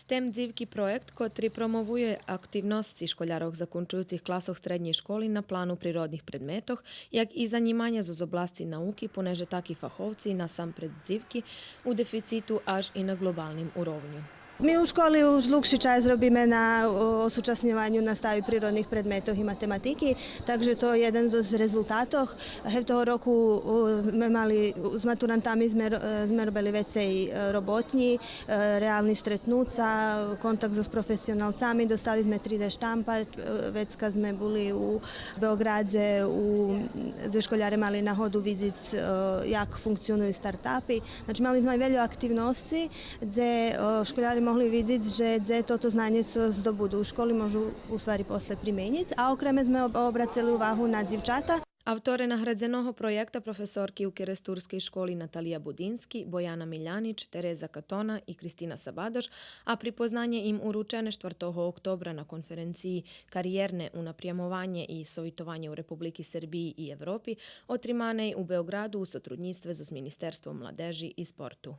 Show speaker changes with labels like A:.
A: STEM dzivki projekt, котрий промовує активності школярок закінчуючих класах середньої школи на плану природних предметах, як і занімання з області науки, понеже такі фаховці насамперед dzivki у дефіциту аж і на глобальним уровню.
B: Mi u školi už dlhší čas robíme na osúčasňovaniu na stavi prírodných predmetoch i matematiky, takže to je jeden z rezultátov. Toho roku s maturantami sme robili vecej robotní, reálni stretnúca, kontakt so profesionálcami, dostali sme 3D štampa, vecka sme boli u Beogradze, gde školjare mali nahodu vidieť, jak funkcionujú startupy. Znači mali sme veľa aktivnosti, gde školjari mogli vidieť, že toto znanje, co zdobudú u školi, môžu u stvari posle primeniť. A okreme sme obracali uvahu na дівчата.
A: Автори наградзеного проєкта професорки у Керестурській школі Наталія Будинський, Бояна Мілянич, Тереза Катона і Кристина Сабадош, а припознання їм уручене 4 октября на конференції «Кар'єрне унапрямування і совітування у Республіки Сербії і Європі», отримане у Beogradu u сотрудництві з Міністерством младежі і спорту.